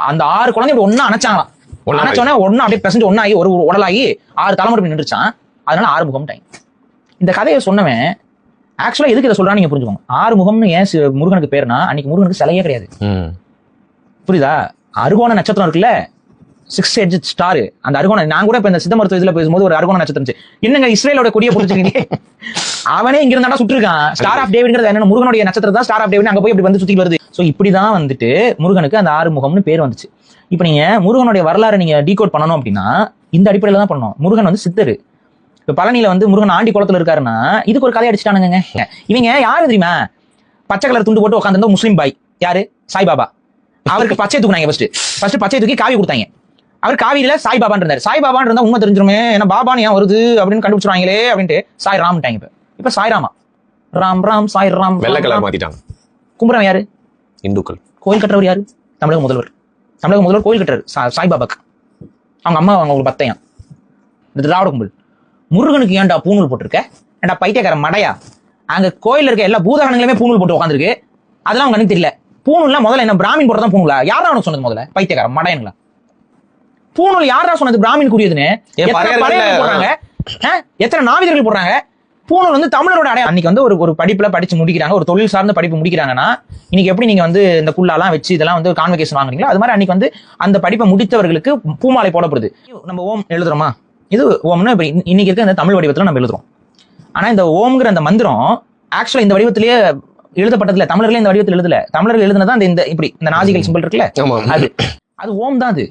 அந்த 6 குழந்தை இப்படி ஒண்ணா அணைச்சாங்களாம். அணைச்சோன்னே ஒண்ணு அப்படியே பெசஞ்சு ஒண்ணாகி ஒரு உடலாகி 6 தலைமுறை நின்றுச்சான். அதனால ஆறுமுகம் டைம். இந்த கதையை சொன்னவன் ஆக்சுவலா எதுக்கு இதை சொல்றான்னு நீங்க புரிஞ்சுக்கோங்க. ஆறுமுகம்னு ஏன் முருகனுக்கு பேருனா, அன்னைக்கு முருகனுக்கு சிலையே கிடையாது. புரியுதா? அருகோண நட்சத்திரம் இருக்குல்ல, 6 எட்ஜ் ஸ்டார். அந்த அருகோண, நான் கூட இப்ப இந்த சித்த மருத்துவ இதுல பேசும்போது ஒரு அருகோண நட்சத்திரம் இருந்துச்சு. என்னங்க இஸ்ரேலோட கொடியை பிடிச்சிருக்கீங்க? அவனே இங்க இருந்தா சுட்டிருக்கான். ஸ்டார் ஆஃப் டேவிட்ங்கிறது என்ன? முருகனுடைய நட்சத்திரம் தான் ஸ்டார் ஆஃப் டேவிட். அங்க போய் இப்படி வந்து சுத்தி வருது. சோ இப்படிதான் வந்துட்டு முருகனுக்கு அந்த ஆறுமுகம்னு பேர் வந்துச்சு. இப்ப நீங்க முருகனுடைய வரலாறு நீங்க டீகோட் பண்ணணும் அப்படின்னா இந்த அடிப்படையில தான் பண்ணணும். முருகன் வந்து சித்தரு. இப்ப பழனியில வந்து முருகன் ஆண்டி குளத்துல இருக்காருன்னா இதுக்கு ஒரு கதை அடிச்சுட்டானுங்க. இவங்க யாரு தெரியுமா? பச்சை கலர் துண்டு போட்டு உட்காந்து முஸ்லீம் பாய். யாரு? சாய்பாபா. அவருக்கு பச்சை தூக்குனாங்க. ஃபர்ஸ்ட் பச்சை தூக்கி காவி கொடுத்தாங்க. அவர் காவியில சாய்பாபான் இருந்தாரு. சாய்பாபான் இருந்தா உண்மை தெரிஞ்சிருமே, ஏன்னா பாபான்னு ஏன் வருது அப்படின்னு கண்டுபிடிச்சிருவாங்களே அப்படின்ட்டு சாய் ராம்ட்டாங்க. இப்ப சாய்ராமா, ராம் ராம் சாய் ராம். வெள்ளை கலர் மாத்திட்டாங்க. கும்புறவன் யாரு? இந்துக்கள். கோயில் கட்டுறவர் யாரு? தமிழக முதல்வர். தமிழக முதல்வர் கோயில் கட்டுறாரு சாய்பாபாக்கு. அவங்க அம்மா அவங்க ஒரு பத்தையம். இந்த திராவிட கும்பல். முருகனுக்கு ஏன்டா பூணூல் போட்டிருக்க? ஏன்டா பைத்தியக்கார மடையா? அங்க கோயில இருக்க எல்லா பூதகணங்களுமே பூணூல் போட்டு உட்காந்துருக்கு. அதெல்லாம் அவங்க தெரில. பூணூல்லாம் முதல்ல என்ன பிராமின் போடுறதான் பூணூலா? யாரா அவனுக்கு சொன்னது முதல்ல? பைத்தியக்கார மடையனுங்களா? பூணூல் யாரா சொன்னது பிராமின் கூடியதுன்னு? போடுறாங்க, எத்தனை நாவிதர்கள் போடுறாங்க. பூணூல் வந்து தமிழரோட அடையாளம். அன்னைக்கு வந்து ஒரு படிப்புல படிச்சு முடிக்கிறாங்க, ஒரு தொழில் சார்ந்த படிப்பு முடிக்கிறாங்கன்னா இன்னைக்கு எப்படி நீங்க வந்து இந்த குள்ளாலாம் வச்சு இதெல்லாம் வந்து கான்வெகேஷன் வாங்குறீங்களோ அது மாதிரி அன்னைக்கு வந்து அந்த படிப்பை முடித்தவர்களுக்கு பூமாலை போடப்படுது. நம்ம ஓம் எழுதுறோமா? இது ஓம்னா இப்ப இன்னைக்கு இருக்க இந்த தமிழ் வடிவத்துல நம்ம எழுதுறோம். ஆனா இந்த ஓம்ங்கிற அந்த மந்திரம் ஆக்சுவலா இந்த வடிவத்திலேயே எழுதப்பட்டதுல. தமிழர்களே இந்த வடிவத்தில் எழுதல. தமிழர்கள் எழுதுனதான் இந்த இப்படி இந்த நாசிகள் சிம்பிள் இருக்குல்ல, அது ஓம் தான்.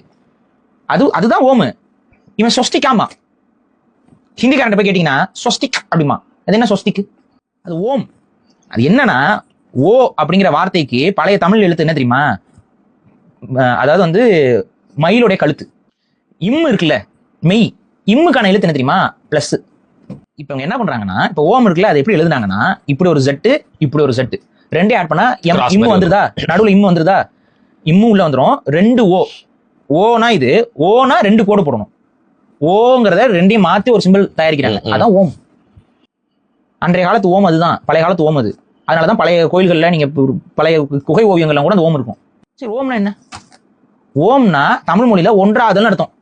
அதுதான் ஓம். இவன் சொஸ்டிக்காமா. ஹிந்திக்காரன் போய் கேட்டீங்கன்னா சொஸ்டிக் அப்படிமா. அது என்ன சொஸ்டிக்? அது ஓம். அது என்னன்னா ஓ அப்படிங்கிற வார்த்தைக்கு பழைய தமிழ் எழுத்து என்ன தெரியுமா? அதாவது வந்து மயிலுடைய கழுத்து. இம்மு இருக்குல்ல, மெய். இம்முக்கான எழுத்து என்ன தெரியுமா? பிளஸ். இப்ப அவங்க என்ன பண்றாங்கன்னா, இப்ப ஓம் இருக்குல்ல, அது எப்படி எழுதுனாங்கன்னா இப்படி ஒரு ஜெட்டு, இப்படி ஒரு ஜெட்டு, ரெண்டே ஆட் பண்ணா இம்மு வந்துருதா? நடுவுல இம்மு வந்துருதா? இம்மு உள்ள வந்துரும். 2 ஓ. ஓனா இது ஓனா 2 கோடு போடணும். ஓங்கிறத ரெண்டையும் மாத்தி ஒரு சிம்பிள் தயாரிக்கிறாங்க. அதான் ஓம். அன்றைய காலத்து ஓம் அதுதான். பழைய காலத்து ஓம் அது. அதனாலதான் பழைய கோயில்கள்ல நீங்க பழைய குகை ஓவியங்கள்லாம் கூட அந்த ஓம் இருக்கும். சரி, ஓம்னா என்ன? ஓம்னா தமிழ் மொழியில ஒன்றாதல்னு அர்த்தம்.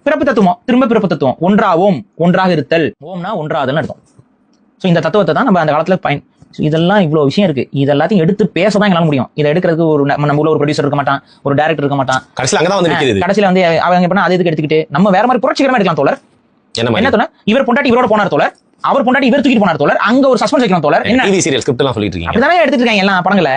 பிறப்பு தத்துவம், திரும்ப பிறப்பு தத்துவம். ஒன்றாவோம், ஒன்றாக இருத்தல். ஓம்னா ஒன்றாதல்னு அர்த்தம். சோ இந்த தத்துவத்தை தான் நம்ம அந்த காலத்துல இதெல்லாம் இவ்வளவு விஷயம் இருக்கு. இதெல்லாத்தையும் எடுத்து பேசதான் எங்களால முடியும். இதை எடுக்கிறதுக்கு நம்ம ஊர்ல ஒரு ப்ரொடியூசர் இருக்க மாட்டான், ஒரு டைரக்டர் இருக்க மாட்டான். கடைசியில வந்து அவங்க பண்ணா அதை இதுக்கு எடுத்துக்கிட்டு நம்ம வேற மாதிரி புரட்சிகரமா எடுக்கலாம் தோழர். என்ன தோழர்? இவர் பொண்டாட்டி இவரோட போனார் தோழர், அவர் பொண்டாட்டி இவர் தூக்கிட்டு போனார் தோழர். அங்க ஒரு சஸ்பென்ஸ் வைக்கலாம் தோழர். என்ன டிவி சீரியல் ஸ்கிரிப்ட் எல்லாம் சொல்லிட்டு இருக்கீங்க. அப்படிதான் எடுத்துட்டு இருக்காங்க எல்லா படங்களை.